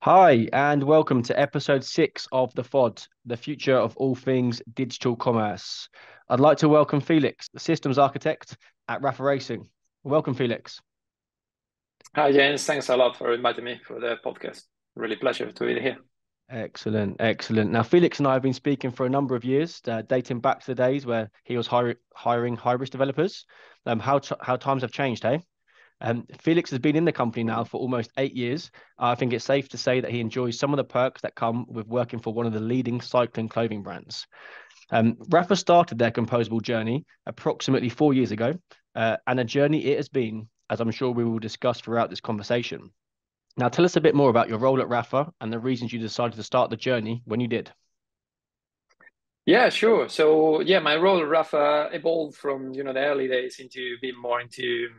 Hi, and welcome to episode 6 of the FOD, the future of all things digital commerce. I'd like to welcome Felix, the systems architect at Rapha Racing. Welcome, Felix. Hi, James. Thanks a lot for inviting me for the podcast. Really pleasure to be here. Excellent, excellent. Now, Felix and I have been speaking for a number of years, dating back to the days where he was hiring hybrid developers. How times have changed, hey? Felix has been in the company now for almost 8 years. I think it's safe to say that he enjoys some of the perks that come with working for one of the leading cycling clothing brands. Rapha started their composable journey approximately 4 years ago, and a journey it has been, as I'm sure we will discuss throughout this conversation. Now, tell us a bit more about your role at Rapha and the reasons you decided to start the journey when you did. Yeah, sure. So yeah, my role at Rapha evolved from the early days into being more into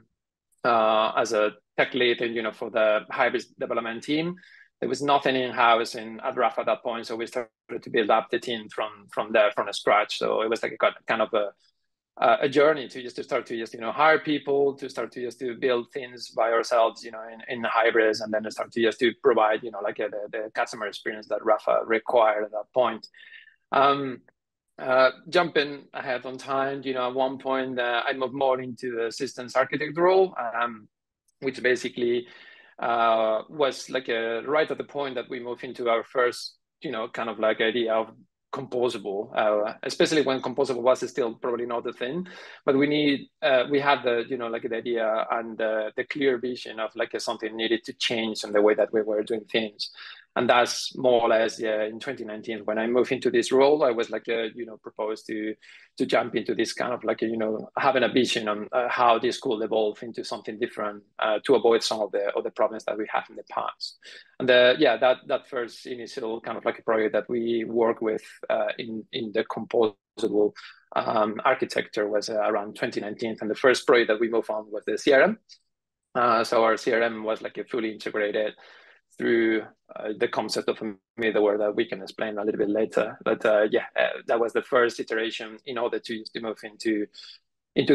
as a tech lead and for the hybrid development team. There was nothing in house at Rapha at that point, so we started to build up the team from there from scratch. So it was like a kind of a journey to start to hire people, to start to to build things by ourselves in the hybrids, and then to start to provide the customer experience that Rapha required at that point. Jumping ahead on time, at one point I moved more into the systems architect role, which basically was right at the point that we moved into our first kind of like idea of composable, especially when composable was still probably not a thing, but we had the the idea and the clear vision of something needed to change in the way that we were doing things. And that's more or less, yeah, in 2019 when I moved into this role. I was proposed to jump into this kind of having a vision on how this could evolve into something different, to avoid some of the problems that we had in the past. And that first initial kind of a project that we work with in the composable architecture was around 2019, and the first project that we moved on was the CRM. So our CRM was a fully integrated through the concept of a middleware that we can explain a little bit later. But that was the first iteration in order to move into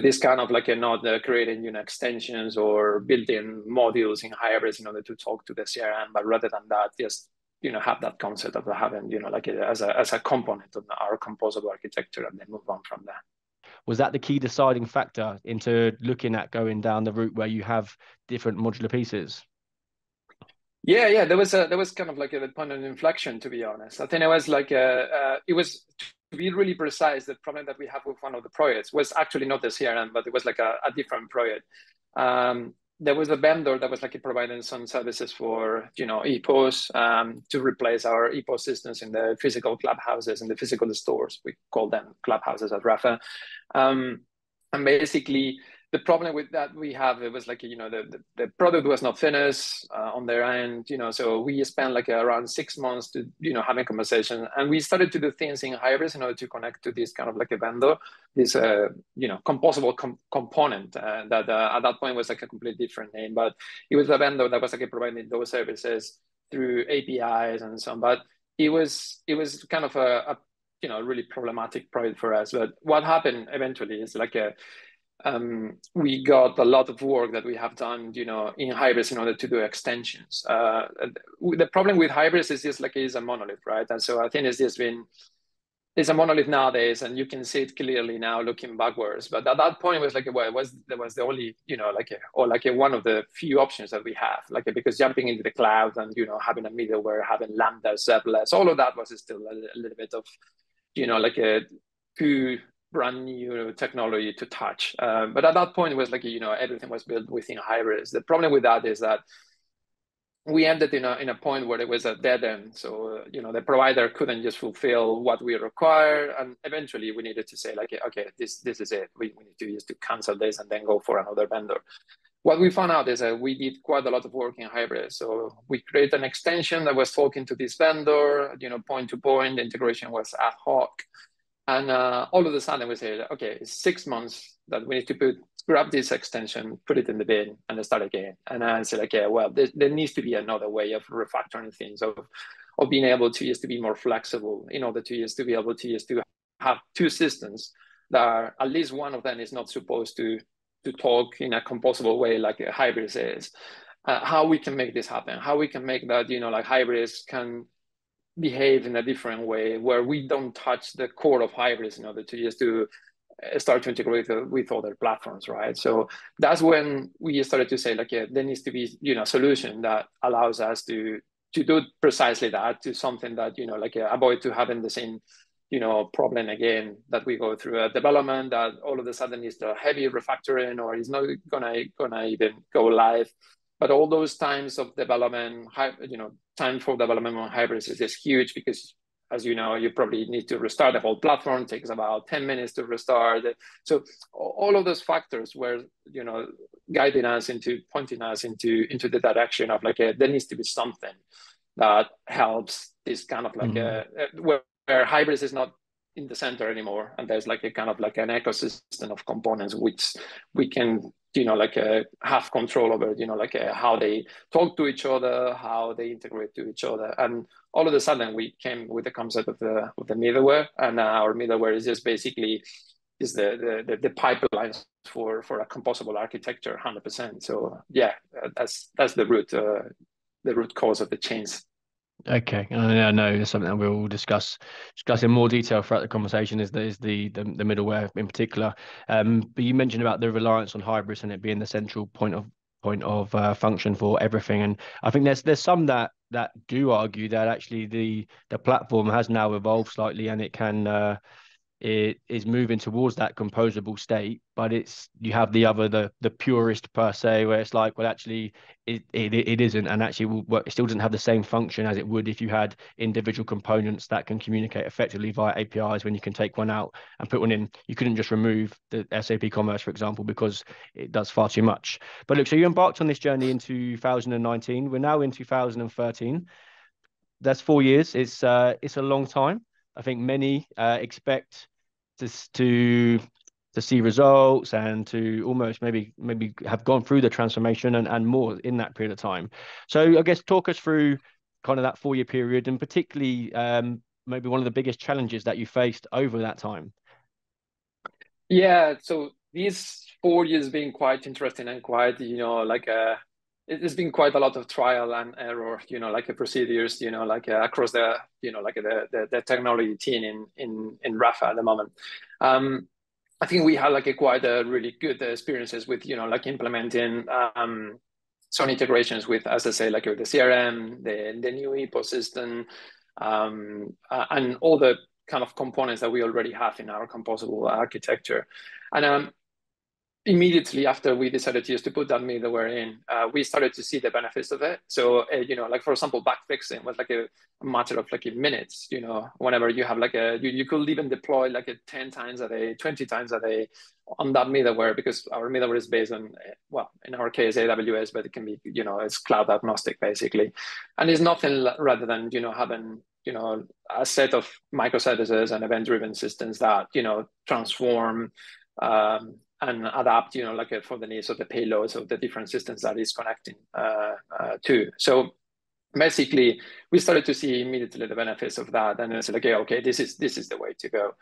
this kind of not creating extensions or building modules in hybrids in order to talk to the CRM, but rather than that, just have that concept of having as a component of our composable architecture, and then move on from there. Was that the key deciding factor into looking at going down the route where you have different modular pieces? Yeah. There was kind of a point of inflection, to be honest. I think it was it was, to be really precise, the problem that we have with one of the projects was actually not the CRM, but it was a different project. There was a vendor that was providing some services for EPOS, to replace our EPOS systems in the physical clubhouses, in the physical stores. We call them clubhouses at Rapha. And basically, the problem with that we have, it was the product was not finished on their end, so we spent around 6 months to having conversation, and we started to do things in hybrids in order to connect to this kind of a vendor, this composable component that at that point was a completely different name, but it was a vendor that was providing those services through APIs and so on. But it was kind of a really problematic project for us. But what happened eventually is we got a lot of work that we have done, in hybrids in order to do extensions. The problem with hybrids is just it's a monolith, right? And so I think it's a monolith nowadays, and you can see it clearly now looking backwards. But at that point, it was there was the only, one of the few options that we have, because jumping into the cloud and having a middleware, having Lambda, serverless, all of that was still a little bit of a too brand new technology to touch. But at that point, it was everything was built within hybrids. The problem with that is that we ended in a point where it was a dead end. So the provider couldn't just fulfill what we require, and eventually we needed to say okay, this is it. We need to just to cancel this and then go for another vendor. What we found out is that we did quite a lot of work in hybrid. So we created an extension that was talking to this vendor, point to point. The integration was ad hoc. And all of a sudden we say, okay, it's 6 months that we need to grab this extension, put it in the bin, and then start again. And I said, okay, well, there needs to be another way of refactoring things, of being able to be more flexible in order to be able to have two systems that are, at least one of them is not supposed to talk in a composable way like a hybrid is. how we can make this happen, how we can make that, like hybrids can behave in a different way where we don't touch the core of hybrids in order to just to start to integrate with other platforms, right? So that's when we started to say, like, yeah, there needs to be, a solution that allows us to do precisely that, to something that, like avoid to having the same, problem again that we go through a development that all of a sudden is the heavy refactoring or is not gonna even go live. But all those times of development, time for development on hybrids is just huge because, as you know, you probably need to restart the whole platform. It takes about 10 minutes to restart. So all of those factors were, guiding us pointing us into the direction of like, there needs to be something that helps this kind of like where hybrids is not in the center anymore, and there's like a kind of like an ecosystem of components which we can have control over, how they talk to each other, how they integrate to each other. And all of a sudden we came with the concept of the middleware, and our middleware is just basically is the pipelines for a composable architecture 100%. So yeah, that's the root cause of the change. Okay, I know it's something that we'll discuss in more detail throughout the conversation. Is the middleware in particular? But you mentioned about the reliance on Hybris and it being the central point of function for everything. And I think there's some that do argue that actually the platform has now evolved slightly and it is moving towards that composable state, but you have the purist per se, where it's like, well, actually it isn't, and actually it still doesn't have the same function as it would if you had individual components that can communicate effectively via APIs. When you can take one out and put one in, you couldn't just remove the SAP Commerce, for example, because it does far too much. But look, so you embarked on this journey in 2019. We're now in 2013. That's 4 years. It's a long time. I think many expect to see results and to almost maybe have gone through the transformation and more in that period of time. So I guess talk us through kind of that 4 year period, and particularly maybe one of the biggest challenges that you faced over that time. Yeah, so these 4 years been quite interesting and quite, it's been quite a lot of trial and error, like a procedures, across the, the technology team in Rapha at the moment. I think we had like quite a really good experiences with, like implementing some integrations with, as I say, like with the CRM, the new ecosystem, and all the kind of components that we already have in our composable architecture. And immediately after we decided to put that middleware in, we started to see the benefits of it. So, like for example, back fixing was like a matter of like minutes, whenever you have like you could even deploy like 10 times a day, 20 times a day on that middleware, because our middleware is based on, well, in our case, AWS, but it can be, it's cloud agnostic basically. And it's nothing rather than, having, a set of microservices and event-driven systems that, transform, and adapt, for the needs of the payloads of the different systems that is connecting to. So basically, we started to see immediately the benefits of that, and it's like, okay, this is the way to go.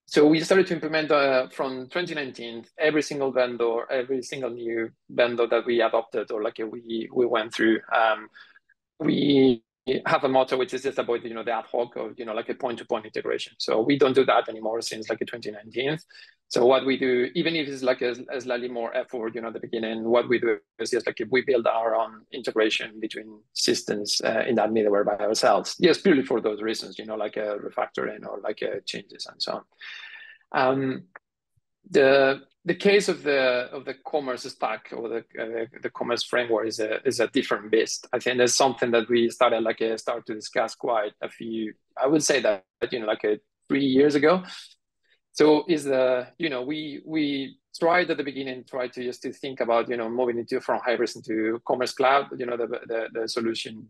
So we started to implement from 2019 every single new vendor that we adopted or like we went through. We have a motto which is just about the ad hoc or like a point-to-point integration. So we don't do that anymore since like 2019. So what we do, even if it's like a slightly more effort, at the beginning, what we do is just like we build our own integration between systems in that middleware by ourselves. Yes, purely for those reasons, like a refactoring or like changes and so on. The case of the commerce stack or the commerce framework is a different beast. I think that's something that we started to discuss quite a few. I would say that 3 years ago. So we tried at the beginning to think about moving from Hybris into Commerce Cloud, the solution,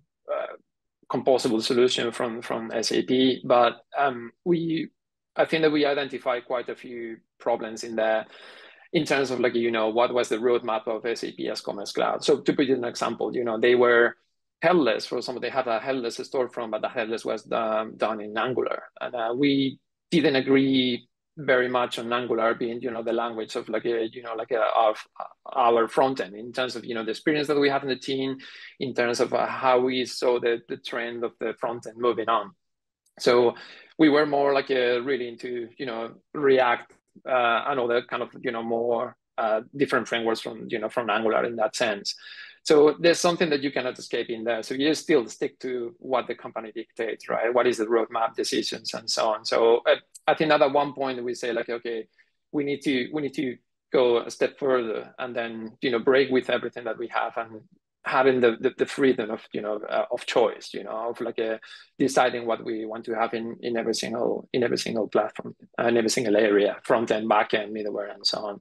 composable solution from SAP, but I think that we identified quite a few problems in there in terms of what was the roadmap of SAP as Commerce Cloud. So to put you an example, they were headless. For example, they had a headless storefront, but the headless was done in Angular, and we didn't agree very much on Angular being, the language of of our front end in terms of, the experience that we have in the team, in terms of how we saw the trend of the front end moving on. So we were more really into, React and other kind of, more different frameworks from Angular in that sense. So there's something that you cannot escape in there. So you still stick to what the company dictates, right? What is the roadmap decisions and so on. So I think that at one point we say okay, we need to go a step further and then, break with everything that we have and having the freedom of, of choice, of deciding what we want to have in every single platform and every single area, front end, back end, middleware, and so on.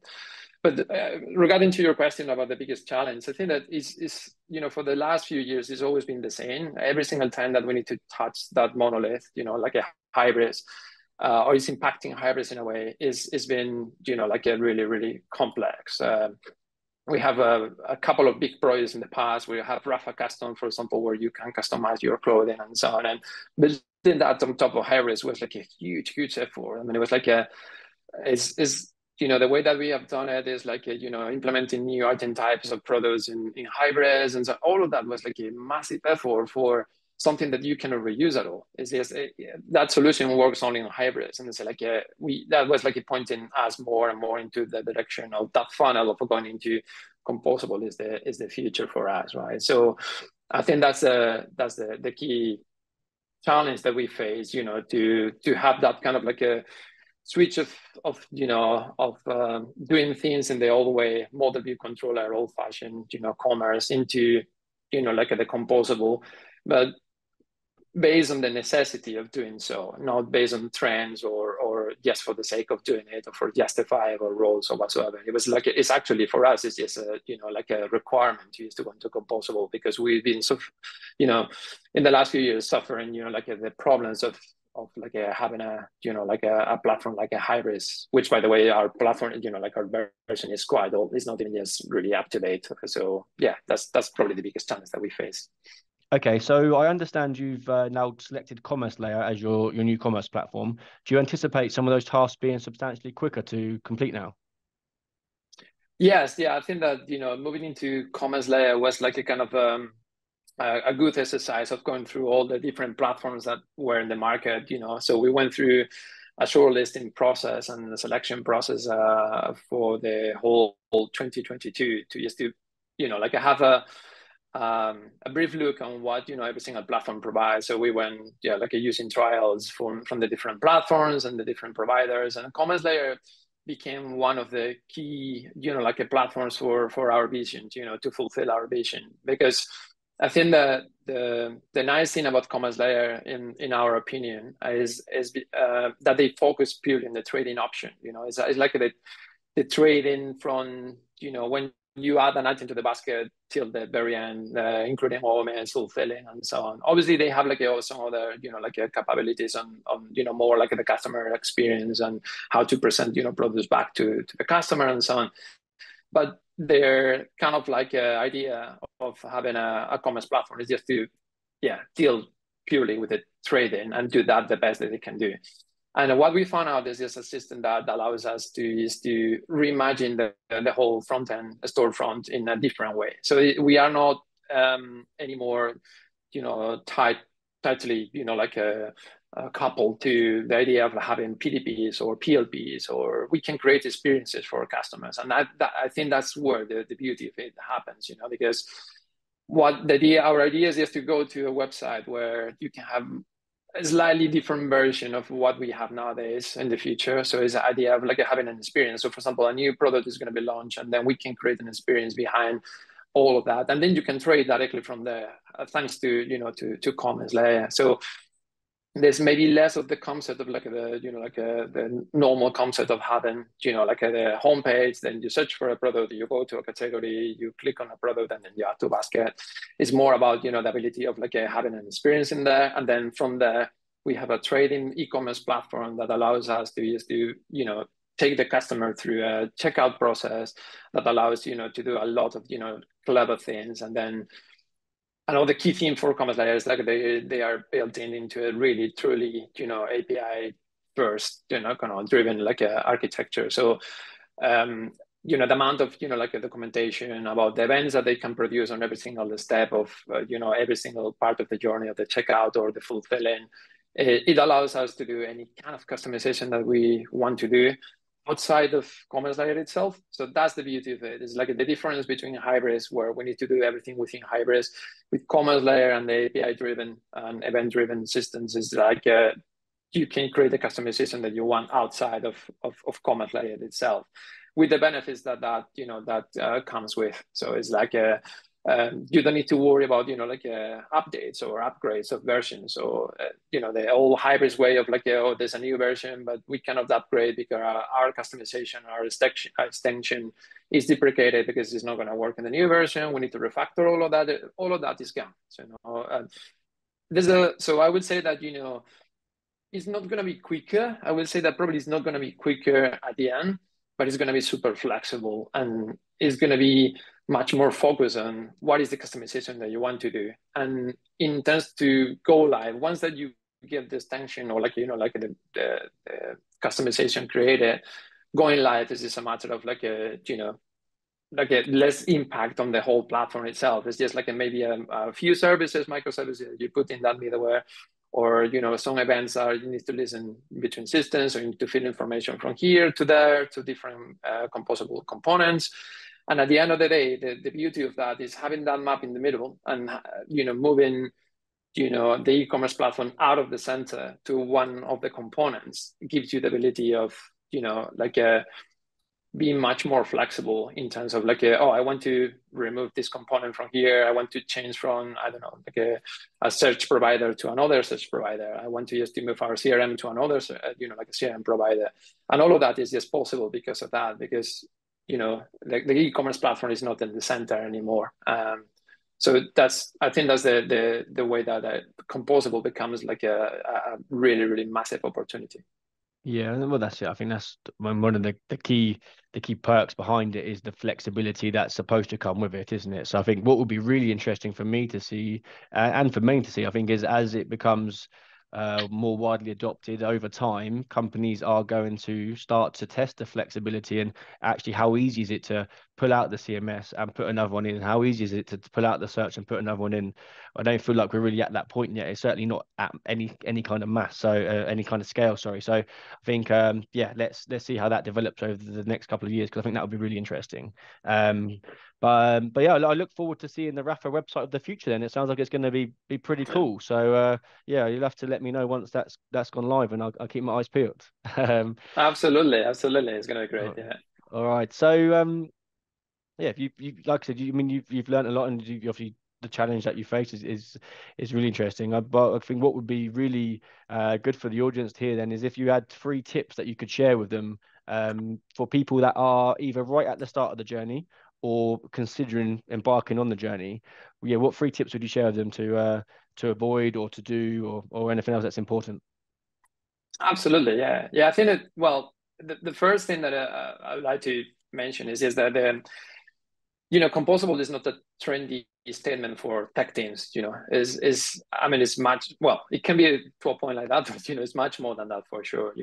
But regarding to your question about the biggest challenge, I think that is for the last few years, it's always been the same. Every single time that we need to touch that monolith, like a Hybris, or is impacting Hybris in a way, is been, a really, really complex. We have a couple of big projects in the past. We have Rapha Custom, for example, where you can customize your clothing and so on. And building that on top of Hybris was a huge, huge effort. I mean, it was the way that we have done it is implementing new item types of products in Hybris. And so all of that was a massive effort for something that you cannot reuse at all. It's just that solution works only in Hybris. And it's that was pointing us more and more into the direction of that funnel of going into Composable is the future for us, right? So I think that's the key challenge that we face, to have that kind of a switch of doing things in the old way, model view controller, old fashioned, commerce into, the Composable, but based on the necessity of doing so, not based on trends or just for the sake of doing it or for justifiable roles or whatsoever. It was it's actually for us, it's just a requirement to use to go into Composable because we've been in the last few years suffering, the problems of having a platform like a Hybris, which by the way, our platform, our version is quite old. It's not even just really up to date. So yeah, that's probably the biggest challenge that we face. Okay, so I understand you've now selected Commerce Layer as your new commerce platform. Do you anticipate some of those tasks being substantially quicker to complete now? Yes, yeah, I think that moving into Commerce Layer was a kind of a good exercise of going through all the different platforms that were in the market. So we went through a shortlisting process and the selection process for the whole 2022 to just to have a brief look on what every single platform provides. So we went using trials from the different platforms and the different providers, and Commerce Layer became one of the key platforms for our vision, to fulfill our vision. Because I think that the nice thing about Commerce Layer, in our opinion, is that they focus purely on the trading option. It's like the trading from when you add an item to the basket till the very end, including OMS, fulfilling, and so on. Obviously, they have some other capabilities on more the customer experience and how to present products back to the customer and so on. But their kind of idea of having a commerce platform is just to deal purely with the trading and do that the best that they can do. And what we found out is this a system that allows us to reimagine the whole front end storefront in a different way. So we are not anymore, tightly, coupled to the idea of having PDPs or PLPs, or we can create experiences for our customers. And I think that's where the beauty of it happens, because our idea is just to go to a website where you can have a slightly different version of what we have nowadays in the future. So it's the idea of having an experience. So for example, a new product is going to be launched, and then we can create an experience behind all of that. And then you can trade directly from there, thanks to Commerce Layer. So there's maybe less of the concept of the normal concept of having, the homepage, then you search for a product, you go to a category, you click on a product, and then you add to basket. It's more about, the ability of having an experience in there. And then from there, we have a trading e-commerce platform that allows us to just take the customer through a checkout process that allows, to do a lot of, clever things. And then the key theme for Commerce Layer is they are built into a really truly API first, kind of driven like architecture. So, the amount of, like a documentation about the events that they can produce on every single step of, every single part of the journey of the checkout or the fulfilling, it allows us to do any kind of customization that we want to do outside of commerce layer itself. So that's the beauty of it. It's like the difference between Hybris, where we need to do everything within Hybris. With commerce layer and the API driven and event driven systems, is like you can create the customization that you want outside of commerce layer itself, with the benefits that comes with. So it's like you don't need to worry about updates or upgrades of versions, or the old Hybris way of there's a new version but we cannot upgrade because our customization, our extension is deprecated because it's not going to work in the new version. We need to refactor all of that. All of that is gone. So so I would say that it's not going to be quicker. I would say that probably it's not going to be quicker at the end, but it's going to be super flexible, and it's going to be much more focused on what is the customization that you want to do. And in terms to go live, once that you get the extension or the customization created, going live is just a matter of a less impact on the whole platform itself. It's just maybe a few services, microservices you put in that middleware, or some events are you need to listen between systems, or you need to feed information from here to there to different composable components. And at the end of the day, the beauty of that is having that map in the middle and moving the e-commerce platform out of the center to one of the components. It gives you the ability of being much more flexible in terms of I want to remove this component from here. I want to change from, I don't know, a search provider to another search provider. I want to just move our CRM to another, a CRM provider. And all of that is just possible because of that, because, the e-commerce platform is not in the center anymore. So I think that's the way that Composable becomes a really, really massive opportunity. Yeah, well, that's it. I think that's one of the key perks behind it is the flexibility that's supposed to come with it, isn't it? So I think what would be really interesting for me to see and for Maine to see, I think, is as it becomes more widely adopted over time, companies are going to start to test the flexibility and actually how easy is it to pull out the CMS and put another one in? How easy is it to pull out the search and put another one in? I don't feel like we're really at that point yet. It's certainly not at any kind of mass, so any kind of scale. Sorry. So I think let's see how that develops over the next couple of years, because I think that would be really interesting. But yeah, I look forward to seeing the Rapha website of the future. Then it sounds like it's going to be pretty cool. So yeah, you'll have to let me know once that's gone live, and I'll keep my eyes peeled. Absolutely, it's going to be great. Yeah. All right. So yeah, if you like I said, you've learned a lot, and you obviously the challenge that you face is really interesting. But I think what would be really good for the audience to hear then is if you had 3 tips that you could share with them for people that are either right at the start of the journey or considering embarking on the journey. Yeah, what 3 tips would you share with them to avoid or to do or anything else that's important? Absolutely, yeah. I think that, well, the first thing that I would like to mention is that Composable is not a trendy statement for tech teams. It's much, well, it can be to a point like that, but it's much more than that for sure.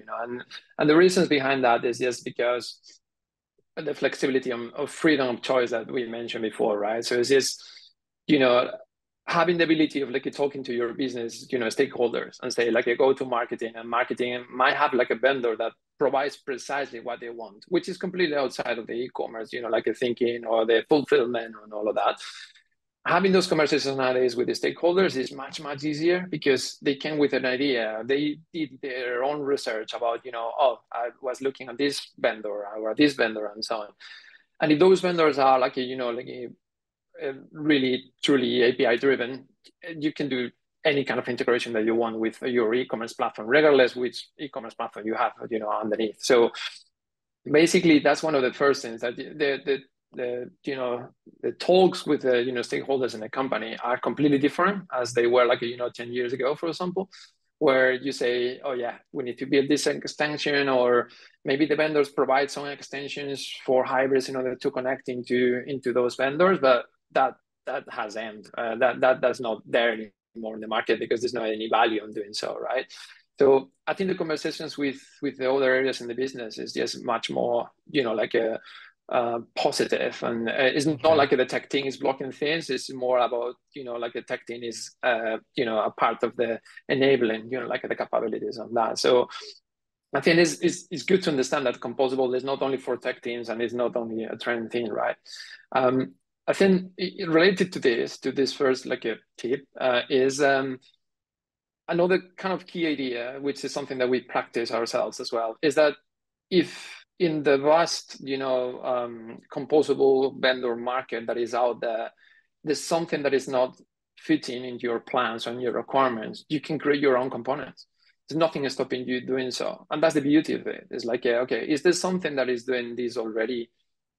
And the reasons behind that is just because the flexibility of freedom of choice that we mentioned before, right? So it's just having the ability of talking to your business stakeholders and say go to marketing, and marketing might have a vendor that provides precisely what they want, which is completely outside of the e-commerce, a thinking or the fulfillment and all of that. Having those conversations nowadays with the stakeholders is much, much easier because they came with an idea. They did their own research about, I was looking at this vendor or this vendor and so on. And if those vendors are really truly API driven, you can do any kind of integration that you want with your e-commerce platform, regardless which e-commerce platform you have, underneath. So basically, that's one of the first things that the talks with the stakeholders in the company are completely different as they were 10 years ago, for example, where you say, oh yeah, we need to build this extension, or maybe the vendors provide some extensions for Hybris in order to connect into those vendors, but that has ended. That's not there anymore in the market because there's not any value on doing so, right? So I think the conversations with the other areas in the business is just much more, like a positive, and it's not like the tech team is blocking things. It's more about, like the tech team is, a part of the enabling, like the capabilities of that. So I think it's good to understand that Composable is not only for tech teams and it's not only a trend thing, right? I think related to this first like a tip is another kind of key idea, which is something that we practice ourselves as well, is that if in the vast, composable vendor market that is out there, there's something that is not fitting into your plans and your requirements, you can create your own components. There's nothing stopping you doing so. And that's the beauty of it. It's like, okay, is there something that is doing this already,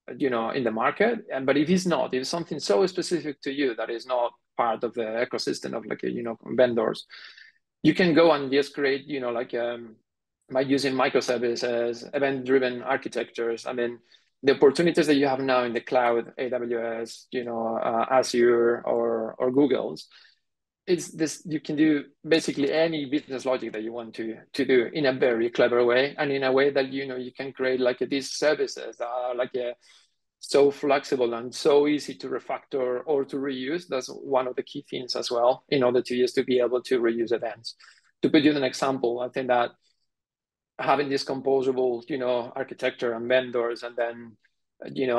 in the market? But if it's not, if it's something so specific to you that is not part of the ecosystem of like, vendors, you can go and just create, by using microservices, event-driven architectures. I mean, the opportunities that you have now in the cloud, AWS, Azure or Google's, it's this, you can do basically any business logic that you want to do in a very clever way, and in a way that, you can create like these services that are like so flexible and so easy to refactor or to reuse. That's one of the key things as well, in order to just to be able to reuse events. To put you an example, I think that having this composable, architecture and vendors, and then,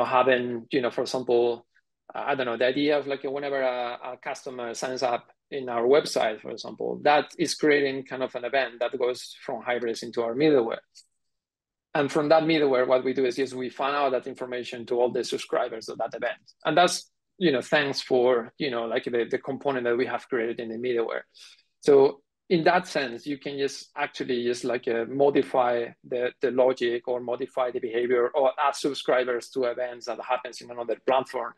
having, for example, I don't know, the idea of like whenever a customer signs up in our website, for example, that is creating kind of an event that goes from Hybris into our middleware. And from that middleware, what we do is we find out that information to all the subscribers of that event. And that's, thanks for, like the component that we have created in the middleware. So in that sense, you can just actually just like modify the logic or modify the behavior or add subscribers to events that happens in another platform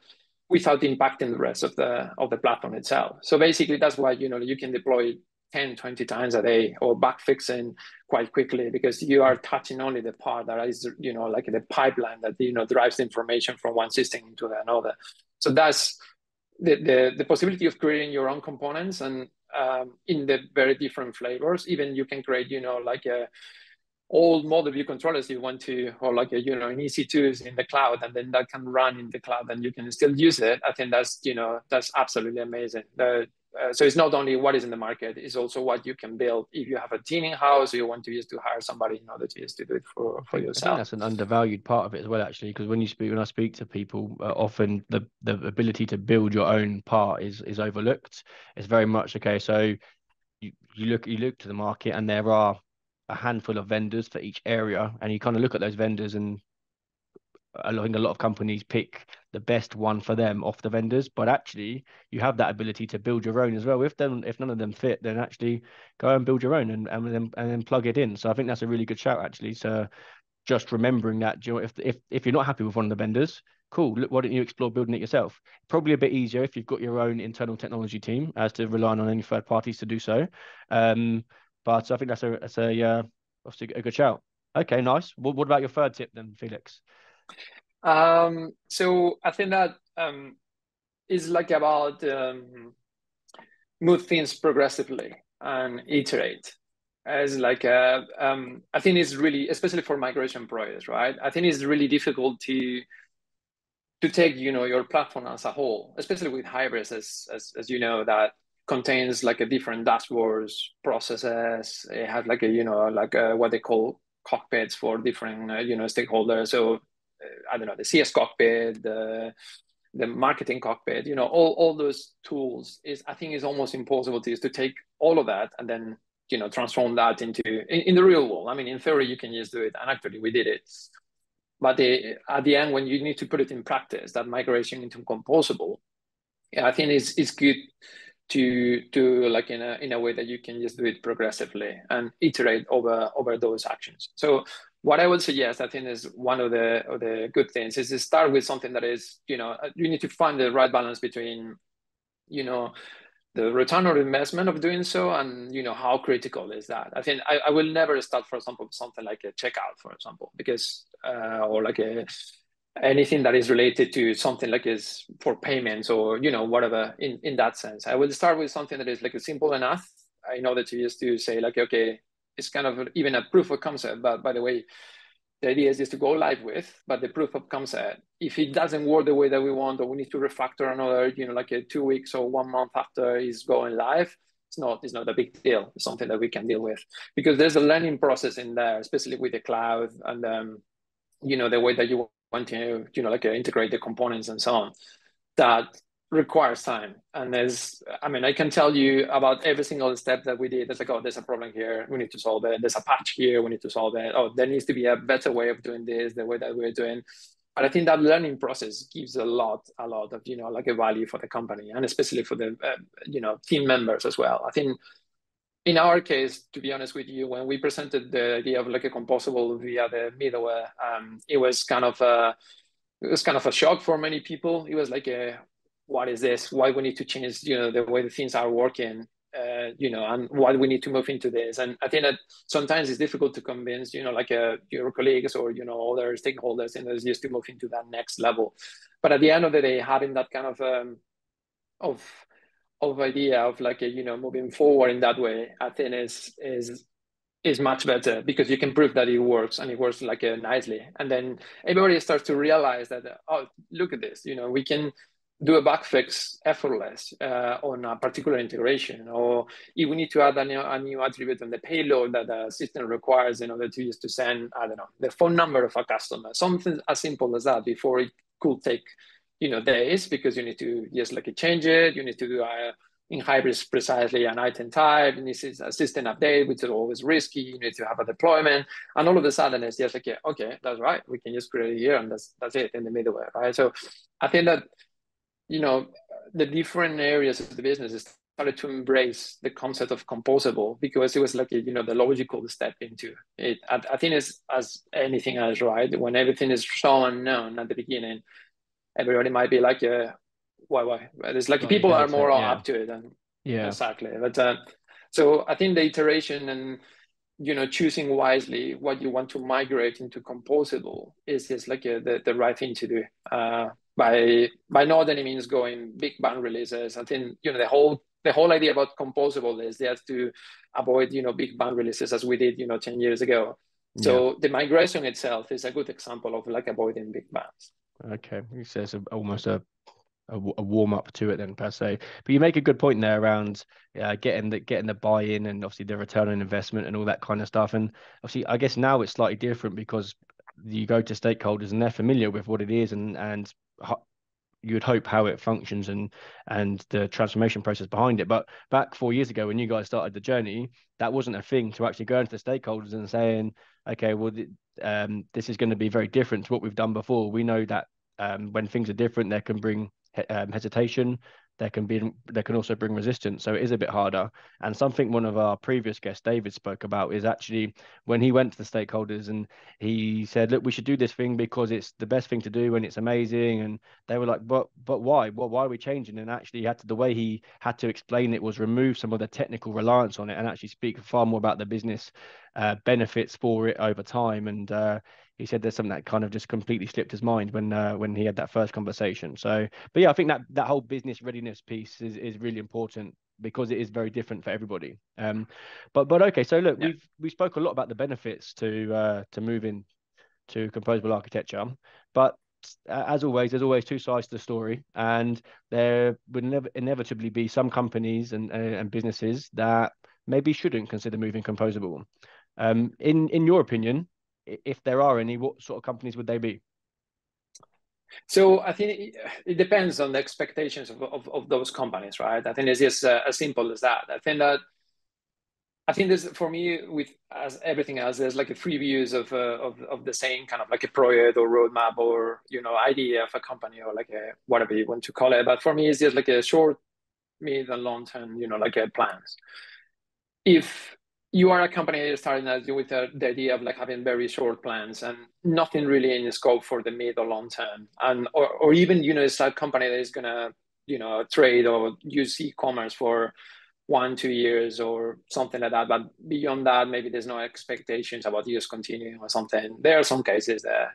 without impacting the rest of the platform itself. So basically that's why, you can deploy 10, 20 times a day or back fixing quite quickly, because you are touching only the part that is, like the pipeline that, drives the information from one system into another. So that's the possibility of creating your own components, and in the very different flavors. Even you can create, like a old model view controllers you want to, or like an EC2s in the cloud, and then that can run in the cloud and you can still use it. I think that's, that's absolutely amazing. So it's not only what is in the market, it's also what you can build if you have a team in house or you want to use to hire somebody in order to use to do it for yourself. I think that's an undervalued part of it as well, actually, because when I speak to people, often the ability to build your own part is overlooked. It's very much okay. So you look to the market, and there are a handful of vendors for each area, and you kind of look at those vendors, and I think a lot of companies pick the best one for them off the vendors, but actually you have that ability to build your own as well. If none of them fit, then actually go and build your own and then plug it in. So I think that's a really good shout, actually. So just remembering that, if you're not happy with one of the vendors, cool, look, why don't you explore building it yourself? Probably a bit easier if you've got your own internal technology team as to relying on any third parties to do so. But I think that's obviously a good shout. Okay, nice. What about your third tip then, Felix? So I think that is like about move things progressively and iterate. As like I think it's really, especially for migration projects, right? I think it's really difficult to take your platform as a whole, especially with Hybris, as you know, that contains like a different dashboards, processes. It has like a what they call cockpits for different stakeholders. So I don't know, the CS cockpit, the marketing cockpit, all those tools I think is almost impossible to use, to take all of that and then transform that into in the real world. I mean, in theory you can just do it, and actually we did it. But at the end, when you need to put it in practice, that migration into Composable, I think it's good to do like in a way that you can just do it progressively and iterate over those actions. So what I would suggest, I think, is one of the good things is to start with something that is, you need to find the right balance between, the return on investment of doing so, and how critical is that. I think I will never start, for example, something like a checkout, for example, because or like anything that is related to something like is for payments or whatever in that sense. I will start with something that is like simple enough in order to just to say like, okay, is kind of even a proof of concept. But by the way, the idea is just to go live with, but the proof of concept, if it doesn't work the way that we want, or we need to refactor another, like a 2 weeks or 1 month after it's going live, it's not a big deal. It's something that we can deal with, because there's a learning process in there, especially with the cloud and the way that you want to integrate the components and so on, that requires time. And I can tell you about every single step that we did. It's like, oh, there's a problem here, we need to solve it. There's a patch here, we need to solve it. Oh, there needs to be a better way of doing this, the way that we're doing. But I think that learning process gives a lot of a value for the company, and especially for the team members as well. I think in our case, to be honest with you, when we presented the idea of like a composable via the middleware, it was kind of a shock for many people. It was like, what is this? Why we need to change, the way the things are working, and why we need to move into this. And I think that sometimes it's difficult to convince, your colleagues or, other stakeholders, just to move into that next level. But at the end of the day, having that kind of idea of like, moving forward in that way, I think is much better, because you can prove that it works, and it works like nicely. And then everybody starts to realize that, oh, look at this, we can do a bug fix effortless on a particular integration, or if we need to add a new attribute on the payload that the system requires in order to use to send, I don't know, the phone number of a customer, something as simple as that. Before, it could take days, because you need to just like change it, you need to do in hybrids precisely an item type, and this is a system update, which is always risky. You need to have a deployment, and all of a sudden it's just like, yeah, okay, that's right, we can just create it here, and that's it in the middleware, right? So I think that the different areas of the business started to embrace the concept of composable, because it was like the logical step into it. I think it's as anything else, right? When everything is so unknown at the beginning, everybody might be like, why? It's like people are more up to it, and exactly. But so I think the iteration and choosing wisely what you want to migrate into composable is just like the right thing to do. By not any means going big bang releases. I think the whole idea about composable is just to avoid big bang releases, as we did 10 years ago. So the migration itself is a good example of like avoiding big bangs. Okay, so it's almost a warm up to it then, per se. But you make a good point there around getting the buy-in, and obviously the return on investment and all that kind of stuff. And obviously, I guess now it's slightly different, because you go to stakeholders and they're familiar with what it is, and you would hope how it functions and the transformation process behind it. But back 4 years ago, when you guys started the journey, that wasn't a thing to actually go into the stakeholders and saying, okay, well, this is going to be very different to what we've done before. We know that when things are different, there can bring hesitation. There can also bring resistance. So it is a bit harder. And something one of our previous guests, David, spoke about is actually when he went to the stakeholders and he said, look, we should do this thing because it's the best thing to do and it's amazing. And they were like, but why? Well, why are we changing? And actually the way he had to explain it was remove some of the technical reliance on it and actually speak far more about the business benefits for it over time. And he said there's something that kind of just completely slipped his mind when he had that first conversation. So, but yeah, I think that whole business readiness piece is really important, because it is very different for everybody. But okay, so look, we spoke a lot about the benefits to moving to composable architecture, but as always, there's always two sides to the story, and there would inevitably be some companies and businesses that maybe shouldn't consider moving composable. In your opinion, if there are any, what sort of companies would they be? So I think it depends on the expectations of those companies, right? I think it's just as simple as that. I think this, for me, with as everything else, there's like a free views of the same kind of like a project or roadmap or idea of a company, or like a whatever you want to call it. But for me, it's just like a short, mid, and long term, like a plans. If you are a company starting out with the idea of like having very short plans and nothing really in scope for the mid or long term, and or even it's a company that is gonna trade or use e-commerce for 1-2 years or something like that, but beyond that maybe there's no expectations about use continuing or something. There are some cases that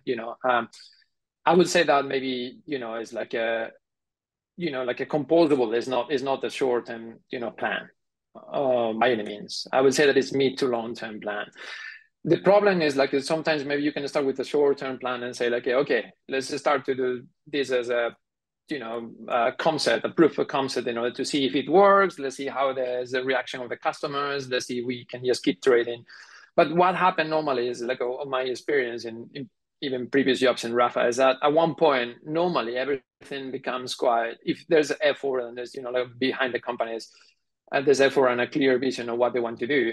I would say that maybe it's like a like a composable is not a short term plan. by any means. I would say that it's mid to long term plan. The problem is like sometimes maybe you can start with a short term plan and say like, okay, let's just start to do this as a concept, a proof of concept in order to see if it works. Let's see how there's a reaction of the customers. Let's see if we can just keep trading. But what happened normally is like my experience in even previous jobs in Rapha is that at one point, normally everything becomes quite, if there's effort and there's, like behind the companies, and there's effort and a clear vision of what they want to do,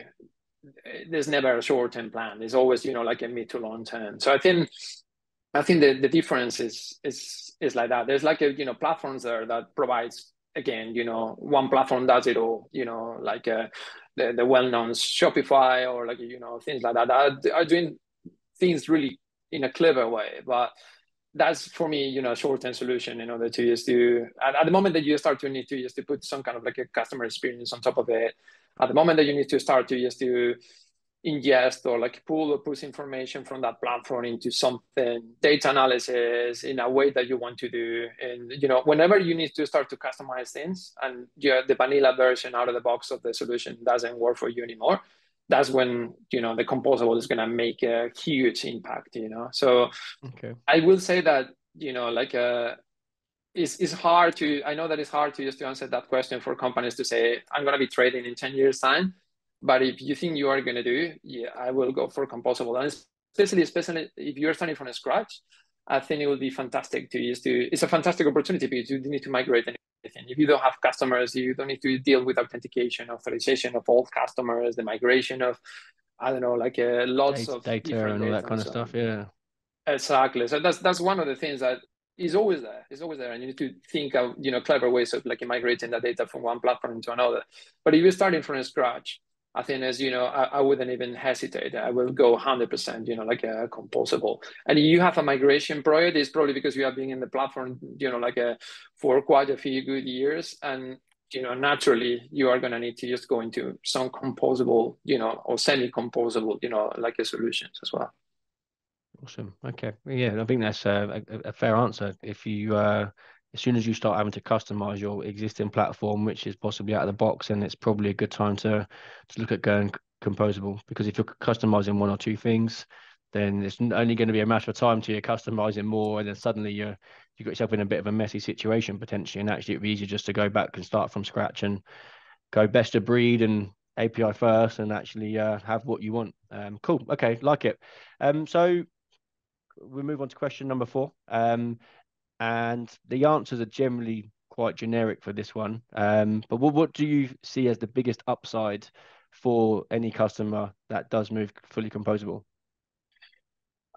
there's never a short-term plan. There's always, like a mid to long term. So I think the difference is like that. There's like platforms there that provides, again, one platform does it all, like the well-known Shopify or like, things like that are doing things really in a clever way. But that's for me, a short-term solution in order to just do, at the moment that you start to need to just to put some kind of like a customer experience on top of it, at the moment that you need to start to just to ingest or like pull or push information from that platform into something, data analysis in a way that you want to do. And, whenever you need to start to customize things and the vanilla version out of the box of the solution doesn't work for you anymore, that's when, the composable is going to make a huge impact, So Okay. I will say that, it's hard to, I know that it's hard to just to answer that question for companies to say, I'm going to be trading in 10 years time. But if you think you are going to do, yeah, I will go for composable. And especially if you're starting from scratch, I think it will be fantastic to use to, it's a fantastic opportunity because you don't need to migrate anything. If you don't have customers, you don't need to deal with authentication, authorization of all customers, the migration of, I don't know, like lots of Data different and all data that kind and of so stuff. on. Yeah. Exactly. So that's one of the things that is always there. It's always there, and you need to think of clever ways of like migrating that data from one platform to another. But if you're starting from scratch, I think as I wouldn't even hesitate. I will go 100%. Like a composable. And if you have a migration project, it's probably because you have been in the platform, for quite a few good years, and naturally you are going to need to just go into some composable, or semi-composable, like a solutions as well. Awesome. Okay. Yeah, I think that's a fair answer. If you, as soon as you start having to customize your existing platform, which is possibly out of the box, then it's probably a good time to look at going composable. Because if you're customizing one or two things, then it's only going to be a matter of time till you're customizing more, and then suddenly you got yourself in a bit of a messy situation potentially. And actually, it'd be easier just to go back and start from scratch and go best of breed and API first, and actually have what you want. Cool. Okay, like it. So we move on to question number 4. And the answers are generally quite generic for this one. But what do you see as the biggest upside for any customer that does move fully composable?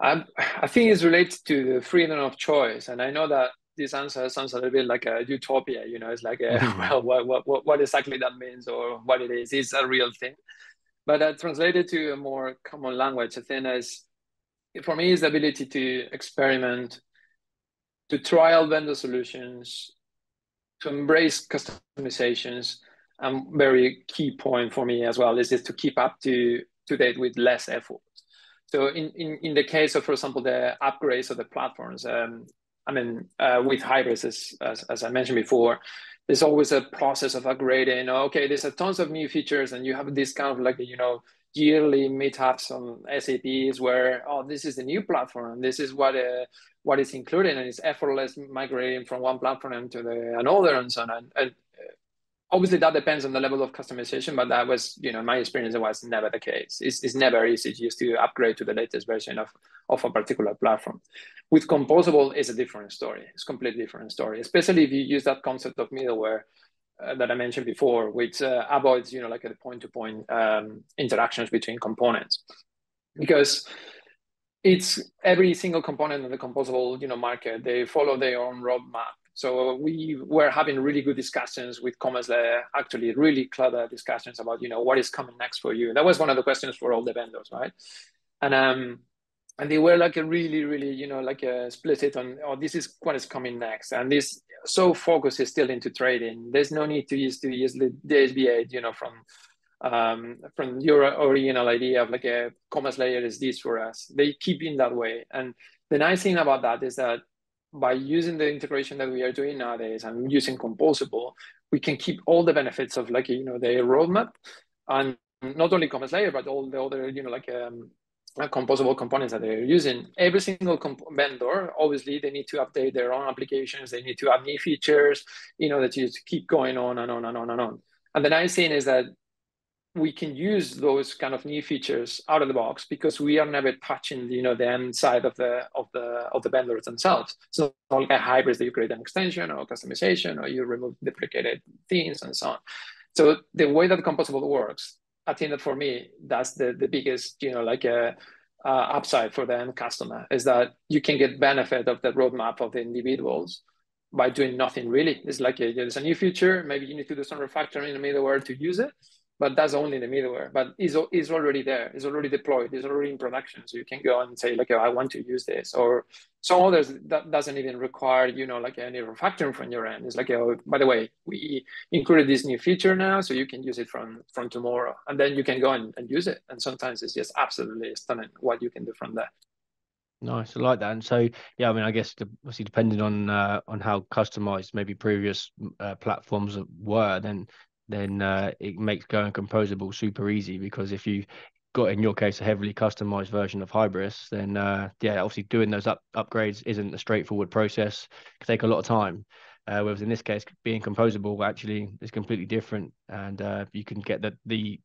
I think it's related to the freedom of choice. And I know that this answer sounds a little bit like a utopia, it's like, well, what exactly that means or what it is. It's a real thing. But translated to a more common language, I think is, for me, is the ability to experiment, to trial vendor solutions, to embrace customizations. And very key point for me as well is just to keep up to date with less effort. So in the case of, for example, the upgrades of the platforms, with hybrids, as I mentioned before, there's always a process of upgrading. Okay, there's a tons of new features, and you have this kind of like yearly meetups on SAPs where this is the new platform, and this is what is included, and it's effortless migrating from one platform to another, and so on. And obviously that depends on the level of customization, but that was, in my experience, it was never the case. It's never easy just to upgrade to the latest version of a particular platform. With composable, it's a different story. It's a completely different story, especially if you use that concept of middleware that I mentioned before, which avoids, like the point-to-point interactions between components. Because it's every single component of the composable, market, they follow their own roadmap. So we were having really good discussions with Commerce Layer, actually really clever discussions about, what is coming next for you. That was one of the questions for all the vendors, right? And they were like a really, really, like a split it on, this is what is coming next. And this so focus is still into trading. There's no need to use the SBA, from your original idea of like a Commerce Layer is this for us. They keep in that way. And the nice thing about that is that by using the integration that we are doing nowadays and using Composable, we can keep all the benefits of like, the roadmap, and not only Commerce Layer, but all the other, composable components that they're using. Every single vendor, obviously, they need to update their own applications. They need to add new features, that you keep going on and on and on and on. And the nice thing is that we can use those kind of new features out of the box because we are never touching, the end side of the vendors themselves. So all the hybrids that you create an extension or customization, or you remove deprecated things and so on. So the way that Composable works, I think that for me, that's the biggest, upside for the end customer, is that you can get benefit of the roadmap of the individuals by doing nothing really. It's like there's a new feature, maybe you need to do some refactoring in the middleware to use it, but that's only the middleware. But it's already there, it's already deployed, it's already in production. So you can go and say like, oh, I want to use this. Or some others that doesn't even require, any refactoring from your end. It's like, oh, by the way, we included this new feature now, so you can use it from tomorrow. And then you can go and use it. And sometimes it's just absolutely stunning what you can do from there. Nice, I like that. And so, yeah, I mean, I guess obviously depending on how customized maybe previous platforms were, then it makes going composable super easy, because if you got, in your case, a heavily customized version of Hybris, then yeah, obviously doing those upgrades isn't a straightforward process. It can take a lot of time. Whereas in this case, being composable actually is completely different, and you can get the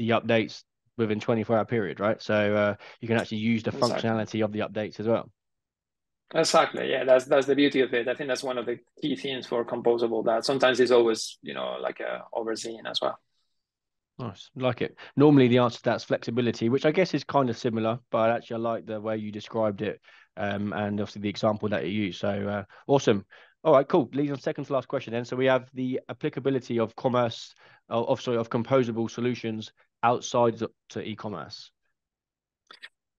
updates within 24-hour period, right? So you can actually use the functionality of the updates as well. Exactly. Yeah, that's the beauty of it. I think that's one of the key themes for Composable, that sometimes it's always, overseen as well. Nice, like it. Normally the answer to that's flexibility, which I guess is kind of similar, but actually I like the way you described it, and obviously the example that you used. So awesome. All right, cool. Leads on second to last question then. So we have the applicability of composable solutions outside to e-commerce.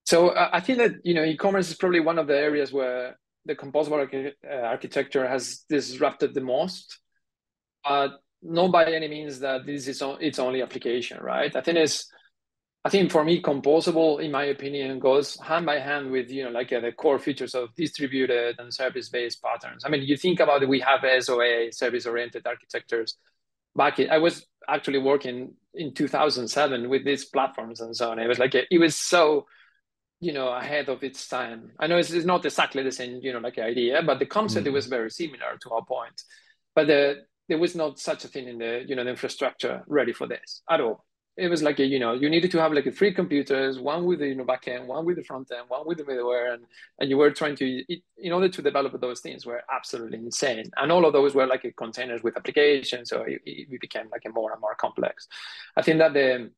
So I think that, e-commerce is probably one of the areas where the composable architecture has disrupted the most. Not by any means that this is its only application, right? I think for me, Composable, in my opinion, goes hand by hand with, the core features of distributed and service-based patterns. I mean, you think about it, we have SOA, service-oriented architectures. I was actually working in 2007 with these platforms and so on. It was it was so, ahead of its time. I know it's not exactly the same, idea, but the concept, it was very similar to our point. But there was not such a thing in the, the infrastructure ready for this at all. It was you needed to have 3 computers, one with the backend, one with the front end, one with the middleware, and you were trying to, in order to develop those things, were absolutely insane. And all of those were containers with applications, so it became more and more complex. I think that the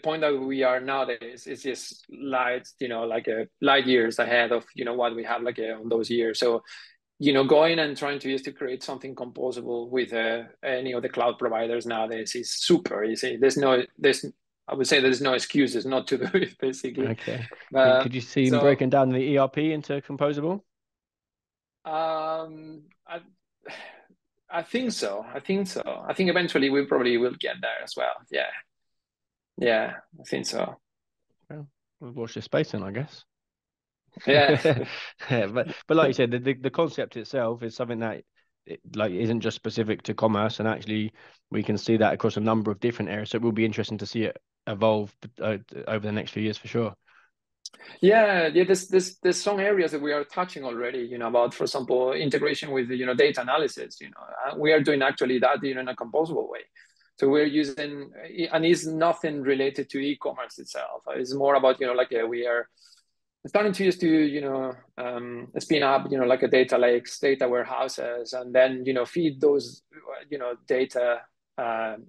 point that we are nowadays is just light years ahead of what we have on those years. So going and trying to create something composable with any of the cloud providers nowadays is super easy. I would say there's no excuses not to do it, basically. Okay. Could you see them breaking down the ERP into composable? I think so. I think eventually we probably will get there as well. Yeah, I think so. Well, we'll watch this space then, I guess. Yeah. Yeah, but like you said, the concept itself is something that isn't just specific to commerce, and actually we can see that across a number of different areas. So it will be interesting to see it evolve over the next few years for sure. Yeah. There's some areas that we are touching already, about, for example, integration with data analysis. We are doing actually that in a composable way. So we're using, and it's nothing related to e-commerce itself. It's more about we are starting to use to spin up a data lakes, data warehouses, and then feed those data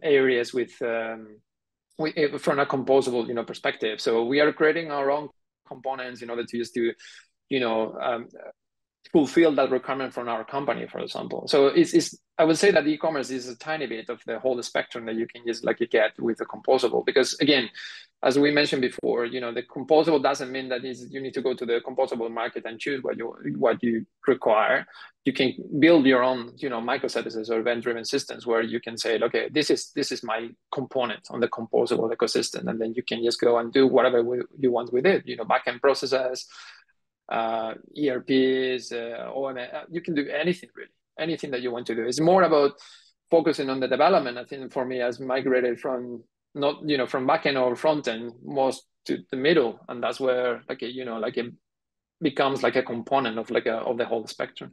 areas with from a composable perspective. So we are creating our own components in order to use to fulfill that requirement from our company, for example. So I would say that e-commerce is a tiny bit of the whole spectrum that you can just get with the composable, because again, as we mentioned before, the composable doesn't mean that you need to go to the composable market and choose what you require. You can build your own, microservices or event-driven systems where you can say, okay, this is my component on the composable ecosystem, and then you can just go and do whatever you want with it. Backend processes, ERPs, OMS. You can do anything really, anything that you want to do. It's more about focusing on the development. I think for me, has migrated from not from backend or front end most to the middle, and that's where it becomes like a component of of the whole spectrum.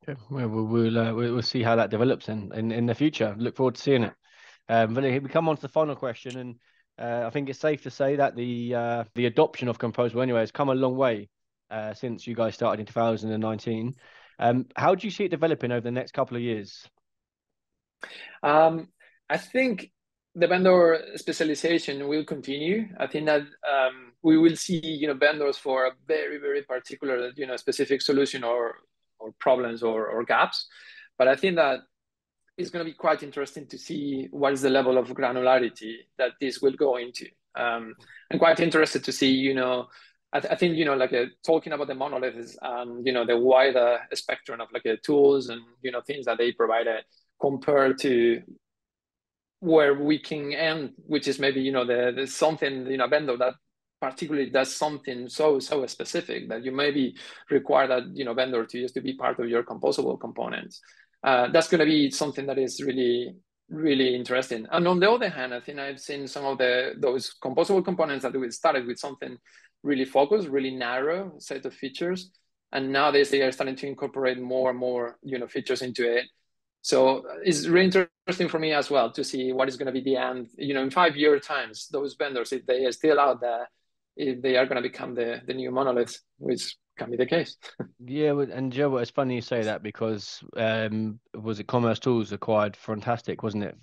Yeah, we'll see how that develops in the future. Look forward to seeing it. But we come on to the final question, and I think it's safe to say that the adoption of Composable anyway has come a long way since you guys started in 2019. How do you see it developing over the next couple of years? I think the vendor specialization will continue. I think that we will see vendors for a very, very particular specific solution or problems or gaps. But I think that it's going to be quite interesting to see what is the level of granularity that this will go into. I'm quite interested to see, I think, talking about the monoliths and, the wider spectrum of tools and, things that they provided compared to where we can end, which is maybe, the something, vendor that particularly does something so specific that you maybe require that, vendor to just to be part of your composable components. That's going to be something that is really, really interesting. And on the other hand, I think I've seen some of those composable components that we started with something really focused, really narrow set of features. And nowadays they are starting to incorporate more and more, features into it. So it's really interesting for me as well to see what is going to be the end, in 5 year times, those vendors, if they are still out there, if they are going to become the new monoliths, which can be the case. Yeah, and Joe, it's funny you say that because was it Commerce Tools acquired Fantastic, wasn't it?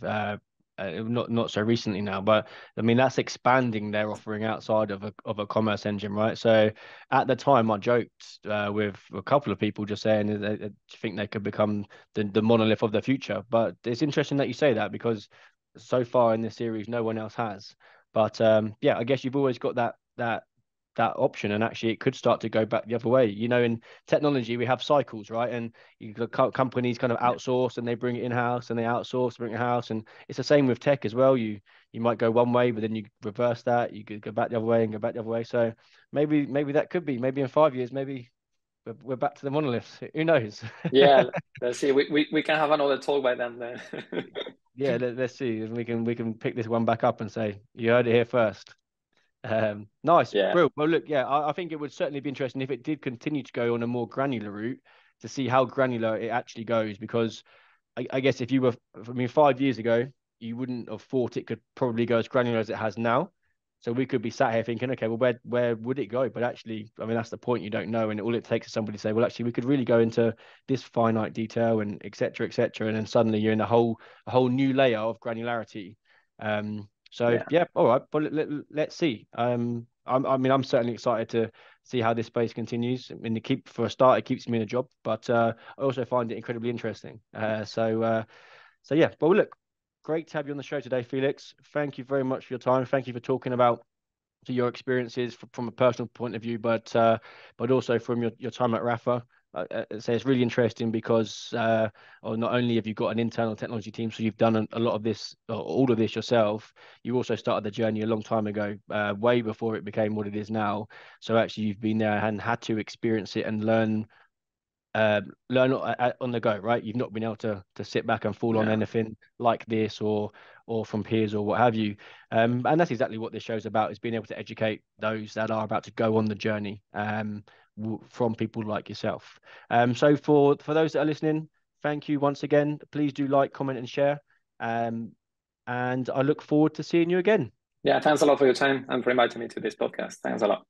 Not so recently now, but I mean that's expanding their offering outside of a commerce engine, right? So at the time, I joked with a couple of people just saying that they think they could become the monolith of the future. But it's interesting that you say that because so far in this series, no one else has. But yeah, I guess you've always got that option, and actually it could start to go back the other way. In technology we have cycles, right? And companies kind of outsource and they bring it in-house, and they outsource, bring it in-house, and it's the same with tech as well. You might go one way, but then you reverse that, you could go back the other way and go back the other way. So maybe that could be, maybe in 5 years, maybe we're back to the monoliths. Who knows? Yeah, let's see. We can have another talk by then. Yeah, let's see, and we can pick this one back up and say you heard it here first. Nice, Yeah, brilliant. Well, look, yeah, I think it would certainly be interesting if it did continue to go on a more granular route to see how granular it actually goes. Because I guess if you were, 5 years ago, you wouldn't have thought it could probably go as granular as it has now. So we could be sat here thinking, okay, well, where would it go? But actually, I mean, that's the point. You don't know, and all it takes is somebody to say, well, actually, we could really go into this finite detail and et cetera, and then suddenly you're in a whole new layer of granularity. So yeah, yeah, all right, but let's see. I'm certainly excited to see how this space continues. I mean, for a start, it keeps me in a job, but I also find it incredibly interesting. So yeah, but look, great to have you on the show today, Felix. Thank you very much for your time. Thank you for talking about your experiences from a personal point of view, but also from your time at Rapha. So it's really interesting because not only have you got an internal technology team, so you've done a lot of this, or all of this yourself, you also started the journey a long time ago, way before it became what it is now. So actually you've been there and had to experience it and learn on the go, right? You've not been able to sit back and fall on yeah, anything like this or from peers or what have you. And that's exactly what this show's about, is being able to educate those that are about to go on the journey from people like yourself. So for those that are listening, thank you once again. Please do like, comment, and share. And I look forward to seeing you again. yeah. Thanks a lot for your time and for inviting me to this podcast. Thanks a lot.